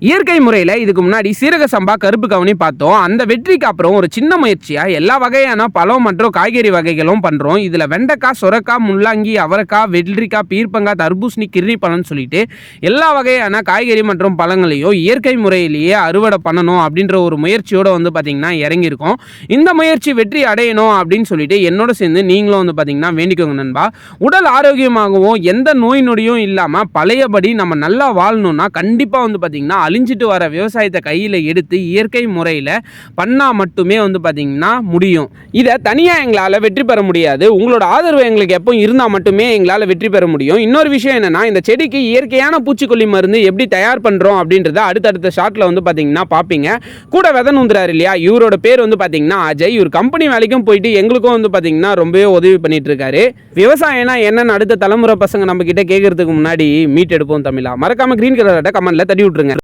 இயற்கை முறையில் இதுக்கு முன்னாடி சீரக சம்பா கருப்பு கவுனி பார்த்தோம். அந்த வெற்றிக்கு அப்புறம் ஒரு சின்ன முயற்சியாக எல்லா வகையான பழம் மற்றும் காய்கறி வகைகளும் பண்ணுறோம். இதில் வெண்டைக்காய், சொரக்காய், முள்ளங்கி, அவரைக்காய், வெள்ளரிக்காய், பீர்ப்பங்காய், தர்பூசணி, கிர்னி பழம்னு சொல்லிட்டு எல்லா வகையான காய்கறி மற்றும் பழங்களையும் இயற்கை முறையிலேயே அறுவடை பண்ணணும் அப்படின்ற ஒரு முயற்சியோடு பார்த்திங்கன்னா இறங்கியிருக்கோம். இந்த முயற்சி வெற்றி அடையணும் அப்படின்னு சொல்லிட்டு என்னோட சேர்ந்து நீங்களும் பார்த்திங்கன்னா வேண்டிக்கோங்க நண்பா. உடல் ஆரோக்கியமாகவும் எந்த நோய் நொடியும் இல்லாமல் பழையபடி நம்ம நல்லா வாழணும்னா கண்டிப்பாக பார்த்திங்கன்னா அழிஞ்சிட்டு வர விவசாயத்தை கையில் எடுத்து இயற்கை முறையில் பண்ணால் மட்டுமே பார்த்திங்கன்னா முடியும். இதை தனியாக எங்களால் வெற்றி பெற முடியாது. உங்களோட ஆதரவு எங்களுக்கு எப்போ இருந்தால் மட்டுமே எங்களால் வெற்றி பெற முடியும். இன்னொரு விஷயம் என்னென்னா, இந்த செடிக்கு இயற்கையான பூச்சிக்கொல்லி மருந்து எப்படி தயார் பண்ணுறோம் அப்படின்றத அடுத்தடுத்த ஷாட்டில் பார்த்திங்கன்னா பார்ப்பீங்க. கூட விதை நூந்துறாரு இல்லையா, இவரோட பேர் பார்த்திங்கன்னா அஜய். இவர் கம்பெனி வேலைக்கும் போயிட்டு எங்களுக்கும் பார்த்திங்கன்னா ரொம்பவே உதவி பண்ணிட்டு இருக்காரு. விவசாயம்னா என்னென்னு அடுத்த தலைமுறை பசங்க நம்ம கிட்ட கேட்கறதுக்கு முன்னாடி மீட் எடுப்போம் தமிழா. மறக்காம கிரீன் கலர் கமெண்ட்ல தட்டி விட்டுருங்க.